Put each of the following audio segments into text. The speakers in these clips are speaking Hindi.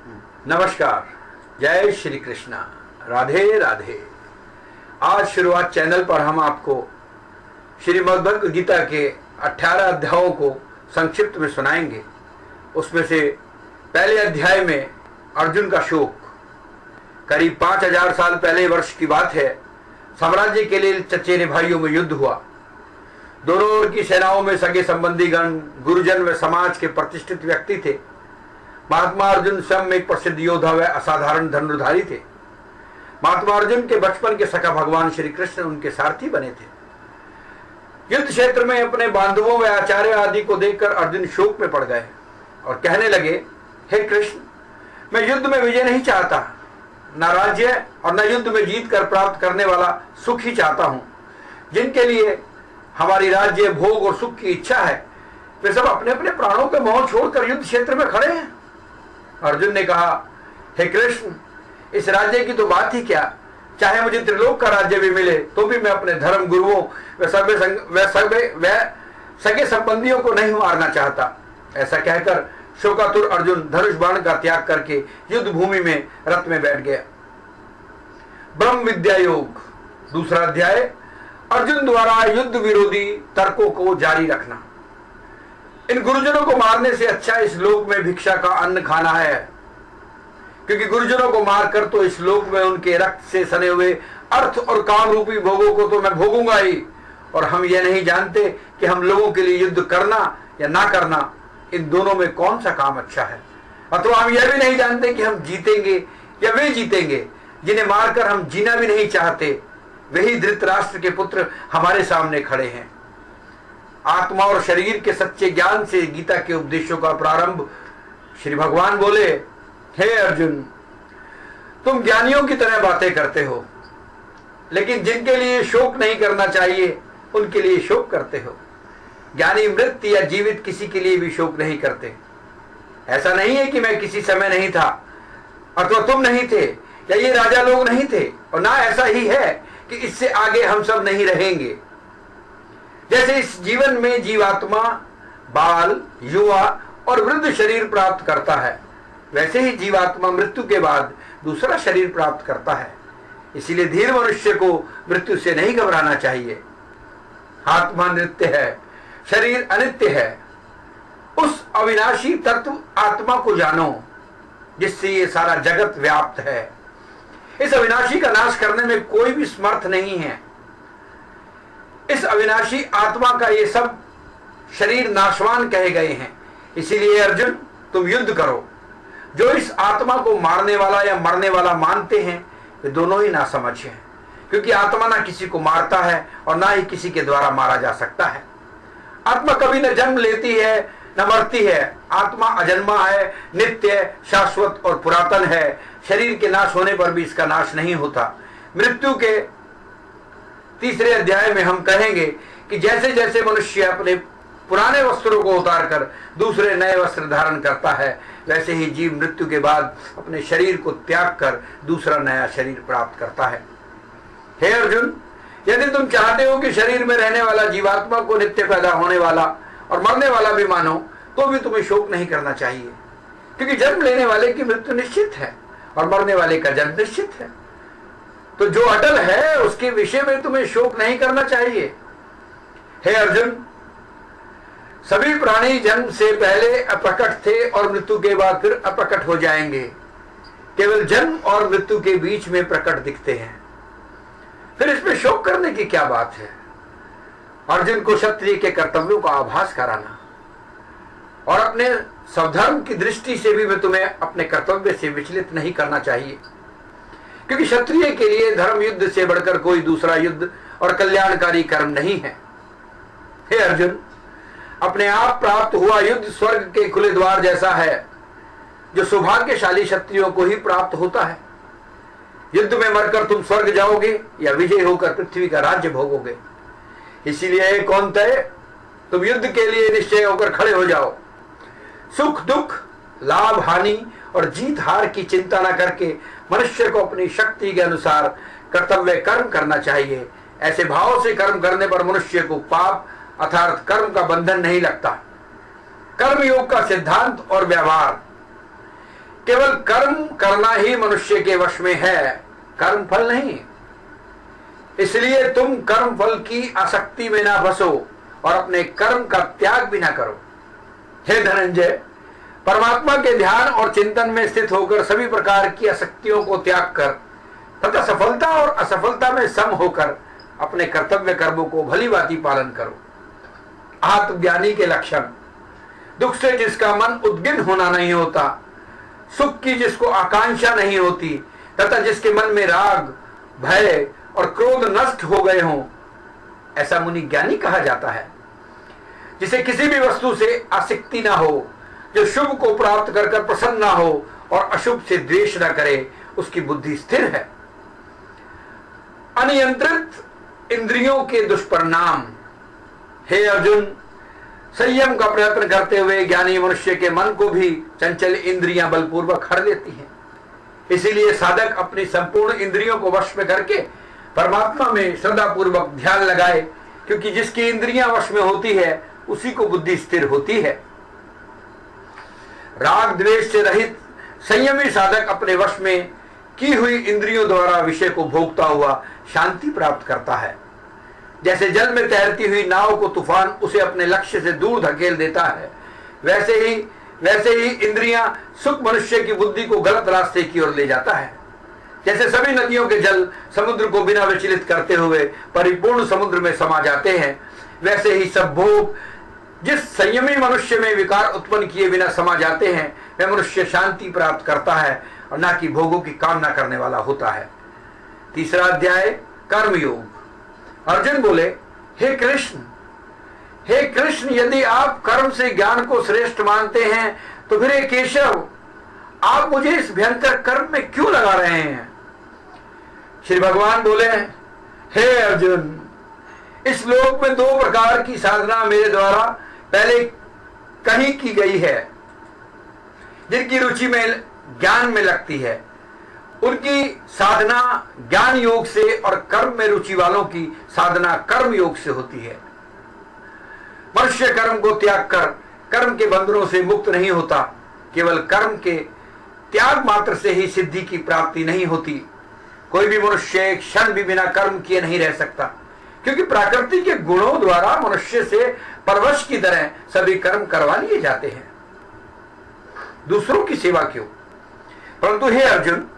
नमस्कार, जय श्री कृष्णा, राधे राधे। आज शुरुआत चैनल पर हम आपको श्रीमद् भगवद गीता के 18 अध्यायों को संक्षिप्त में सुनाएंगे। उसमें से पहले अध्याय में अर्जुन का शोक। करीब 5000 साल पहले वर्ष की बात है। साम्राज्य के लिए चचेरे भाइयों में युद्ध हुआ। दोनों ओर की सेनाओं में सगे संबंधी गण, गुरुजन व समाज के प्रतिष्ठित व्यक्ति थे। महात्मा अर्जुन स्वयं एक प्रसिद्ध योद्धा व असाधारण धनुर्धारी थे। महात्मा अर्जुन के बचपन के सखा भगवान श्री कृष्ण उनके सारथी बने थे। युद्ध क्षेत्र में अपने बांधवों व आचार्य आदि को देखकर अर्जुन शोक में पड़ गए और कहने लगे, हे कृष्ण, मैं युद्ध में विजय नहीं चाहता, न राज्य और न युद्ध में जीत कर प्राप्त करने वाला सुख ही चाहता हूं। जिनके लिए हमारी राज्य, भोग और सुख की इच्छा है, वे सब अपने अपने प्राणों के मोह छोड़कर युद्ध क्षेत्र में खड़े हैं। अर्जुन ने कहा, हे कृष्ण, इस राज्य की तो बात ही क्या, चाहे मुझे त्रिलोक का राज्य भी मिले तो भी मैं अपने धर्म गुरुओं व सगे संबंधियों को नहीं मारना चाहता। ऐसा कहकर शोकातुर अर्जुन धनुष बाण का त्याग करके युद्ध भूमि में रथ में बैठ गया। ब्रह्म विद्या योग, दूसरा अध्याय। अर्जुन द्वारा युद्ध विरोधी तर्कों को जारी रखना। इन गुरुजनों को मारने से अच्छा इस लोक में भिक्षा का अन्न खाना है, क्योंकि गुरुजनों को मारकर तो इस लोक में उनके रक्त से सने हुए अर्थ और काम रूपी भोगों को तो मैं भोगूंगा ही, और हम यह नहीं जानते कि हम लोगों के लिए युद्ध करना या ना करना, इन दोनों में कौन सा काम अच्छा है। अथवा हम यह भी नहीं जानते कि हम जीतेंगे या वे जीतेंगे। जिन्हें मारकर हम जीना भी नहीं चाहते, वही धृतराष्ट्र के पुत्र हमारे सामने खड़े हैं। आत्मा और शरीर के सच्चे ज्ञान से गीता के उपदेशों का प्रारंभ श्री भगवान बोले, हे अर्जुन, तुम ज्ञानियों की तरह बातें करते हो, लेकिन जिनके लिए शोक नहीं करना चाहिए उनके लिए शोक करते हो। ज्ञानी मृत या जीवित किसी के लिए भी शोक नहीं करते। ऐसा नहीं है कि मैं किसी समय नहीं था अथवा तुम नहीं थे या ये राजा लोग नहीं थे, और ना ऐसा ही है कि इससे आगे हम सब नहीं रहेंगे। जैसे इस जीवन में जीवात्मा बाल, युवा और वृद्ध शरीर प्राप्त करता है, वैसे ही जीवात्मा मृत्यु के बाद दूसरा शरीर प्राप्त करता है। इसीलिए धीर मनुष्य को मृत्यु से नहीं घबराना चाहिए। आत्मा नित्य है, शरीर अनित्य है। उस अविनाशी तत्व आत्मा को जानो जिससे ये सारा जगत व्याप्त है। इस अविनाशी का नाश करने में कोई भी समर्थ नहीं है। इस अविनाशी आत्मा का ये सब शरीर नाशवान कहे गए हैं। इसीलिए अर्जुन, तुम युद्ध करो। जो इस आत्मा को मारने वाला या मरने वाला मानते हैं, वे दोनों ही नासमझ हैं, क्योंकि आत्मा ना किसी को मारता है और ना ही किसी के द्वारा मारा जा सकता है। आत्मा कभी न जन्म लेती है न मरती है। आत्मा अजन्मा है, नित्य, शाश्वत और पुरातन है। शरीर के नाश होने पर भी इसका नाश नहीं होता। मृत्यु के तीसरे अध्याय में हम कहेंगे कि जैसे जैसे मनुष्य अपने पुराने वस्त्रों को उतारकर दूसरे नए वस्त्र धारण करता है, वैसे ही जीव मृत्यु के बाद अपने शरीर को त्याग कर दूसरा नया शरीर प्राप्त करता है। हे अर्जुन, यदि तुम चाहते हो कि शरीर में रहने वाला जीवात्मा को नित्य पैदा होने वाला और मरने वाला भी मानो, तो भी तुम्हें शोक नहीं करना चाहिए, क्योंकि जन्म लेने वाले की मृत्यु निश्चित है और मरने वाले का जन्म निश्चित है। तो जो अटल है उसके विषय में तुम्हें शोक नहीं करना चाहिए। हे अर्जुन, सभी प्राणी जन्म से पहले अप्रकट थे और मृत्यु के बाद फिर अप्रकट हो जाएंगे। केवल जन्म और मृत्यु के बीच में प्रकट दिखते हैं। फिर इसमें शोक करने की क्या बात है। अर्जुन को क्षत्रिय के कर्तव्यों का आभास कराना और अपने स्वधर्म की दृष्टि से भी मैं तुम्हें अपने कर्तव्य से विचलित नहीं करना चाहिए, क्योंकि क्षत्रिय के लिए धर्म युद्ध से बढ़कर कोई दूसरा युद्ध और कल्याणकारी कर्म नहीं है। हे अर्जुन, अपने आप प्राप्त हुआ युद्ध स्वर्ग के खुले द्वार जैसा है, जो सौभाग्यशाली क्षत्रियों को ही प्राप्त होता है। युद्ध में मरकर तुम स्वर्ग जाओगे या विजय होकर पृथ्वी का राज्य भोगोगे। इसीलिए कौन्तेय, तुम युद्ध के लिए निश्चय होकर खड़े हो जाओ। सुख दुख, लाभ हानि और जीत हार की चिंता न करके मनुष्य को अपनी शक्ति के अनुसार कर्तव्य कर्म करना चाहिए। ऐसे भाव से कर्म करने पर मनुष्य को पाप अर्थात कर्म का बंधन नहीं लगता। कर्म योग का सिद्धांत और व्यवहार, केवल कर्म करना ही मनुष्य के वश में है, कर्म फल नहीं। इसलिए तुम कर्म फल की आसक्ति में ना फंसो और अपने कर्म का त्याग भी ना करो। हे धनंजय, परमात्मा के ध्यान और चिंतन में स्थित होकर सभी प्रकार की आसक्तियों को त्याग कर तथा सफलता और असफलता में सम होकर अपने कर्तव्य कर्मों को भली भांति पालन करो। आत्मज्ञानी के लक्षण: दुख से जिसका मन उद्विग्न होना नहीं होता, सुख की जिसको आकांक्षा नहीं होती तथा जिसके मन में राग, भय और क्रोध नष्ट हो गए हों, ऐसा मुनि ज्ञानी कहा जाता है। जिसे किसी भी वस्तु से आसक्ति ना हो, जो शुभ को प्राप्त कर कर प्रसन्न ना हो और अशुभ से द्वेष ना करे, उसकी बुद्धि स्थिर है। अनियंत्रित इंद्रियों के दुष्परिणाम: हे अर्जुन, संयम का प्रयत्न करते हुए ज्ञानी मनुष्य के मन को भी चंचल इंद्रियां बलपूर्वक हर लेती हैं। इसीलिए साधक अपनी संपूर्ण इंद्रियों को वश में करके परमात्मा में श्रद्धा पूर्वक ध्यान लगाए, क्योंकि जिसकी इंद्रियां वश में होती है उसी को बुद्धि स्थिर होती है। राग द्वेष से रहित संयमी साधक अपने वश में की हुई इंद्रियों द्वारा विषय को भोगता हुआ शांति प्राप्त करता है। जैसे जल में तैरती हुई नाव को तूफान उसे अपने लक्ष्य से दूर धकेल देता है, वैसे ही इंद्रियां सुख मनुष्य की बुद्धि को गलत रास्ते की ओर ले जाता है। जैसे सभी नदियों के जल समुद्र को बिना विचलित करते हुए परिपूर्ण समुद्र में समा जाते हैं, वैसे ही सब भोग जिस संयमी मनुष्य में विकार उत्पन्न किए बिना समा जाते हैं, वह मनुष्य शांति प्राप्त करता है और न कि भोगों की कामना करने वाला होता है। तीसरा अध्याय, कर्मयोग। अर्जुन बोले, हे कृष्ण, यदि आप कर्म से ज्ञान को श्रेष्ठ मानते हैं तो फिर हे केशव, आप मुझे इस भयंकर कर्म में क्यों लगा रहे हैं? श्री भगवान बोले, हे अर्जुन, इस लोक में दो प्रकार की साधना मेरे द्वारा पहले कही की गई है। जिनकी रुचि में ज्ञान में लगती है उनकी साधना ज्ञान योग से और कर्म में रुचि वालों की साधना कर्म योग से होती है। मनुष्य कर्म को त्याग कर कर्म के बंधनों से मुक्त नहीं होता। केवल कर्म के त्याग मात्र से ही सिद्धि की प्राप्ति नहीं होती। कोई भी मनुष्य एक क्षण भी बिना कर्म किए नहीं रह सकता, क्योंकि प्रकृति के गुणों द्वारा मनुष्य से परवश की तरह सभी कर्म करवा लिए जाते हैं। दूसरों की सेवा क्यों? परंतु हे अर्जुन,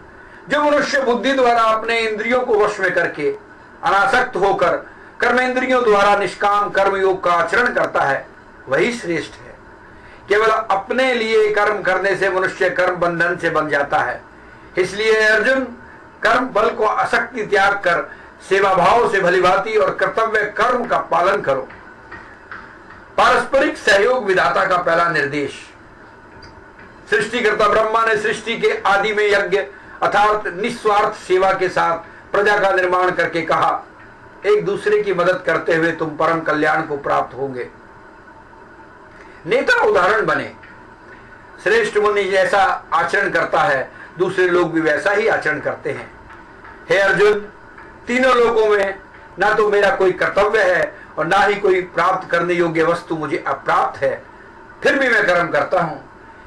जो मनुष्य बुद्धि द्वारा अपने इंद्रियों को वश में करके अनासक्त होकर कर्मेंद्रियों द्वारा निष्काम कर्म योग का आचरण करता है, वही श्रेष्ठ है। केवल अपने लिए कर्म करने से मनुष्य कर्म बंधन से बन जाता है। इसलिए अर्जुन, कर्म बल को आसक्ति त्याग कर सेवा भाव से भलीभांति और कर्तव्य कर्म का पालन करो। पारस्परिक सहयोग विधाता का पहला निर्देश। सृष्टिकर्ता ब्रह्मा ने सृष्टि के आदि में यज्ञ अर्थात निस्वार्थ सेवा के साथ प्रजा का निर्माण करके कहा, एक दूसरे की मदद करते हुए तुम परम कल्याण को प्राप्त होंगे। नेता उदाहरण बने। श्रेष्ठ मुनि जैसा आचरण करता है, दूसरे लोग भी वैसा ही आचरण करते हैं। हे अर्जुन, तीनों लोगों में ना तो मेरा कोई कर्तव्य है और ना ही कोई प्राप्त करने योग्य वस्तु मुझे अप्राप्त है, फिर भी मैं कर्म करता हूं,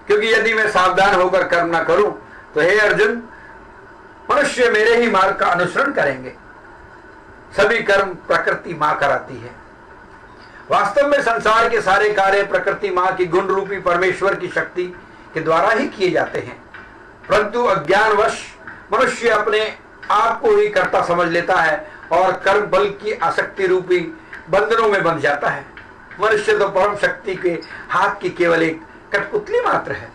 क्योंकि यदि मैं सावधान होकर कर्म ना करूं तो हे अर्जुन, मनुष्य मेरे ही मार्ग का अनुसरण करेंगे। सभी कर्म प्रकृति मां कराती है। वास्तव में संसार के सारे कार्य प्रकृति मां की गुण रूपी परमेश्वर की शक्ति के द्वारा ही किए जाते हैं, परंतु अज्ञानवश मनुष्य अपने आप को ही कर्ता समझ लेता है और कर्म बल की आसक्ति रूपी बंधनों में बंध जाता है। मनुष्य तो परम शक्ति के हाथ की केवल एक कठपुतली मात्र है।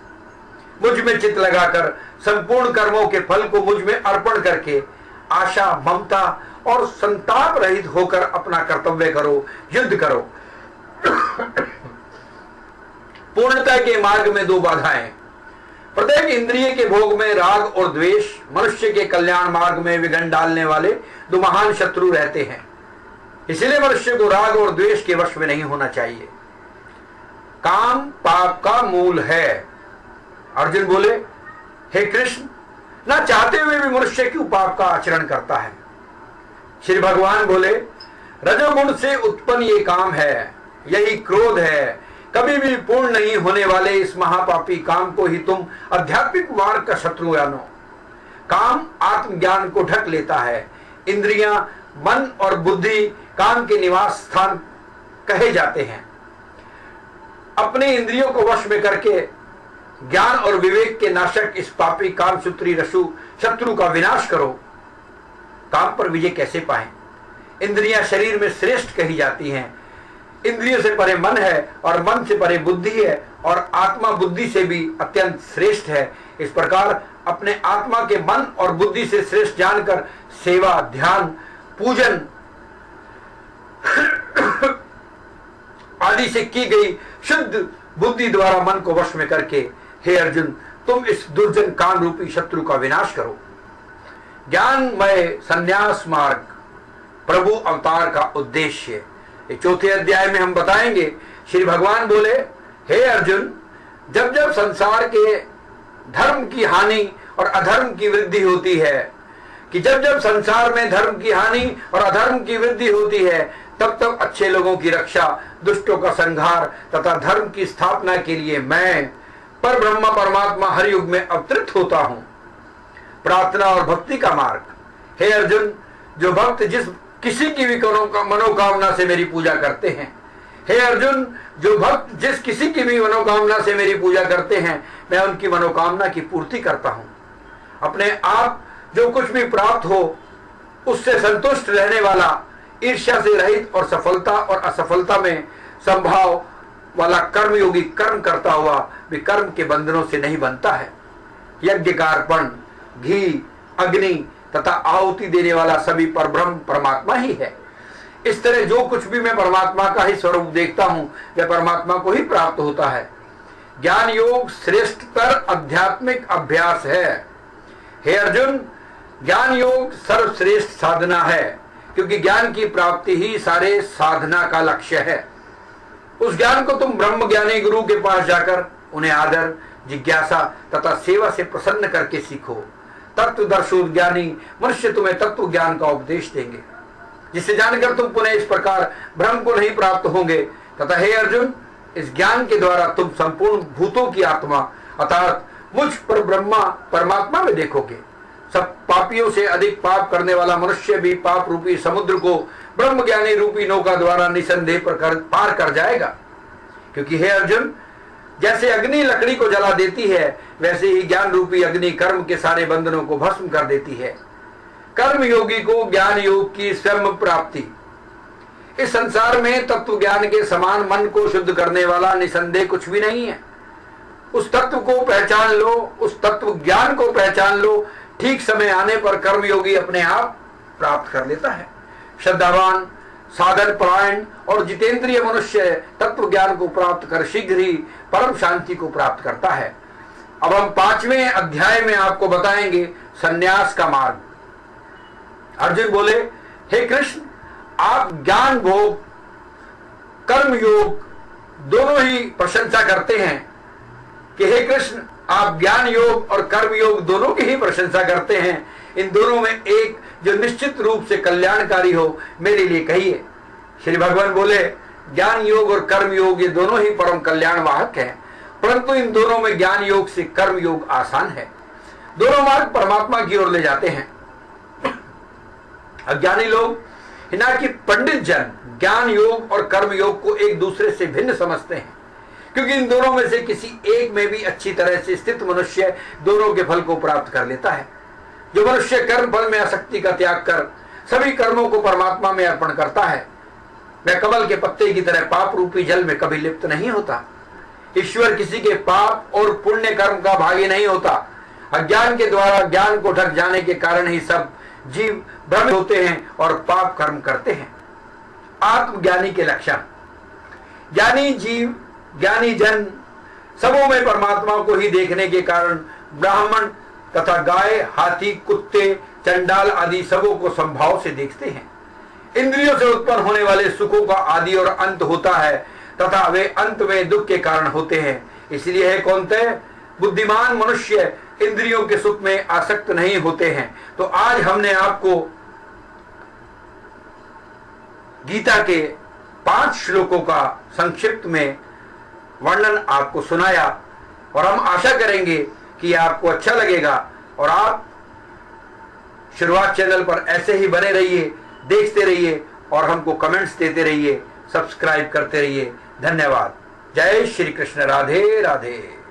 मुझ में चित्त लगाकर संपूर्ण कर्मों के फल को मुझ में अर्पण करके आशा, ममता और संताप रहित होकर अपना कर्तव्य करो, युद्ध करो। पूर्णता के मार्ग में दो बाधाएं। प्रत्येक इंद्रिय के भोग में राग और द्वेष मनुष्य के कल्याण मार्ग में विघ्न डालने वाले दो महान शत्रु रहते हैं। इसलिए मनुष्य को राग और द्वेष के वश में नहीं होना चाहिए। काम पाप का मूल है। अर्जुन बोले, हे कृष्ण, ना चाहते हुए भी मनुष्य क्यों पाप का आचरण करता है? श्री भगवान बोले, रजोगुण से उत्पन्न ये काम है, यही क्रोध है कभी भी पूर्ण नहीं होने वाले इस महापापी काम को ही तुम आध्यात्मिक मार्ग का शत्रु जानो। काम आत्मज्ञान को ढक लेता है। इंद्रियां, मन और बुद्धि काम के निवास स्थान कहे जाते हैं। अपने इंद्रियों को वश में करके ज्ञान और विवेक के नाशक इस पापी कामसूत्री रसु शत्रु का विनाश करो। काम पर विजय कैसे पाएं? इंद्रियां शरीर में श्रेष्ठ कही जाती हैं। इंद्रियों से परे मन है और मन से परे बुद्धि है और आत्मा बुद्धि से भी अत्यंत श्रेष्ठ है। इस प्रकार अपने आत्मा के मन और बुद्धि से श्रेष्ठ जानकर सेवा, ध्यान, पूजन आदि से की गई शुद्ध बुद्धि द्वारा मन को वश में करके हे अर्जुन, तुम इस दुर्जन काम रूपी शत्रु का विनाश करो। ज्ञानमय संन्यास मार्ग प्रभु अवतार का उद्देश्य चौथे अध्याय में हम बताएंगे। श्री भगवान बोले, हे अर्जुन, जब जब संसार के धर्म की हानि और अधर्म की वृद्धि होती है, कि जब जब संसार में धर्म की हानि और अधर्म की वृद्धि होती है, तब तब अच्छे लोगों की रक्षा, दुष्टों का संहार तथा धर्म की स्थापना के लिए मैं पर ब्रह्मा परमात्मा हर युग में अवतरित होता हूं। प्रार्थना और भक्ति का मार्ग। हे अर्जुन, जो भक्त जिस किसी की भी मनोकामना से मेरी पूजा करते हैं, हे अर्जुन, जो भक्त जिस किसी की भी मनोकामना से मेरी पूजा करते हैं, मैं उनकी मनोकामना की पूर्ति करता हूं। अपने आप जो कुछ भी प्राप्त हो उससे संतुष्ट रहने वाला, ईर्ष्या से रहित और सफलता और असफलता में संभाव वाला कर्मयोगी कर्म करता हुआ भी कर्म के बंधनों से नहीं बनता है। यज्ञ का अर्पण, घी, अग्नि तथा आहुति देने वाला सभी परब्रह्म परमात्मा ही है। इस तरह जो कुछ भी मैं परमात्मा का ही स्वरूप देखता हूं, वह परमात्मा को ही प्राप्त होता है। ज्ञान योग श्रेष्ठतर आध्यात्मिक अभ्यास है। हे अर्जुन, ज्ञान योग सर्वश्रेष्ठ साधना है, क्योंकि ज्ञान की प्राप्ति ही सारे साधना का लक्ष्य है। उस ज्ञान को तुम ब्रह्म ज्ञानी गुरु के पास जाकर उन्हें आदर, जिज्ञासा तथा सेवा से प्रसन्न करके सीखो। तत्वदर्शी ज्ञानी मनुष्य तुम्हें तत्व ज्ञान का उपदेश देंगे, जिसे जानकर तुम पुनः इस प्रकार ब्रह्म को नहीं प्राप्त होंगे। तथा हे अर्जुन, इस ज्ञान के द्वारा तुम संपूर्ण भूतों की आत्मा अर्थात मुझ पर ब्रह्मा परमात्मा में देखोगे। सब पापियों से अधिक पाप करने वाला मनुष्य भी पाप रूपी समुद्र को ब्रह्म ज्ञानी रूपी नौका द्वारा निसंदेह पार कर जाएगा। क्योंकि हे अर्जुन, जैसे अग्नि लकड़ी को जला देती है, वैसे ही ज्ञान रूपी अग्नि कर्म के सारे बंधनों को भस्म कर देती है। कर्म योगी को ज्ञान योग की स्वयं प्राप्ति। इस संसार में तत्व ज्ञान के समान मन को शुद्ध करने वाला निसंदेह कुछ भी नहीं है। उस तत्व को पहचान लो, उस तत्व ज्ञान को पहचान लो। ठीक समय आने पर कर्मयोगी अपने आप प्राप्त कर लेता है। श्रद्धावान, साधन परायण और जितेंद्रिय मनुष्य तत्व ज्ञान को प्राप्त कर शीघ्र ही परम शांति को प्राप्त करता है। अब हम 5वें अध्याय में आपको बताएंगे संन्यास का मार्ग। अर्जुन बोले, हे कृष्ण, आप ज्ञान भोग, कर्म योग दोनों ही प्रशंसा करते हैं कि हे कृष्ण, आप ज्ञान योग और कर्म योग दोनों की ही प्रशंसा करते हैं। इन दोनों में एक जो निश्चित रूप से कल्याणकारी हो, मेरे लिए कहिए। श्री भगवान बोले, ज्ञान योग और कर्म योग ये दोनों ही परम कल्याण वाहक हैं, परंतु इन दोनों में ज्ञान योग से कर्म योग आसान है। दोनों मार्ग परमात्मा की ओर ले जाते हैं। अज्ञानी लोग, हिना कि पंडित जन ज्ञान योग और कर्म योग को एक दूसरे से भिन्न समझते हैं, क्योंकि इन दोनों में से किसी एक में भी अच्छी तरह से स्थित मनुष्य दोनों के फल को प्राप्त कर लेता है। जो मनुष्य कर्म फल में आसक्ति का त्याग कर सभी कर्मों को परमात्मा में अर्पण करता है, वह कमल के पत्ते की तरह पाप रूपी जल में कभी लिप्त नहीं होता। ईश्वर किसी के पाप और पुण्य कर्म का भागी नहीं होता। अज्ञान के द्वारा ज्ञान को ढक जाने के कारण ही सब जीव भ्रमित होते हैं और पाप कर्म करते हैं। आत्मज्ञानी के लक्षण। ज्ञानी जीव, ज्ञानी जन सबों में परमात्मा को ही देखने के कारण ब्राह्मण तथा गाय, हाथी, कुत्ते, चंडाल आदि सबों को संभाव से देखते हैं। इंद्रियों से उत्पन्न होने वाले सुखों का आदि और अंत होता है तथा वे अंत में दुख के कारण होते हैं। इसलिए है कौनते बुद्धिमान मनुष्य इंद्रियों के सुख में आसक्त नहीं होते हैं। तो आज हमने आपको गीता के 5 श्लोकों का संक्षिप्त में वर्णन आपको सुनाया और हम आशा करेंगे कि यह आपको अच्छा लगेगा और आप शुरुआत चैनल पर ऐसे ही बने रहिए, देखते रहिए और हमको कमेंट्स देते रहिए, सब्सक्राइब करते रहिए। धन्यवाद। जय श्री कृष्ण। राधे राधे।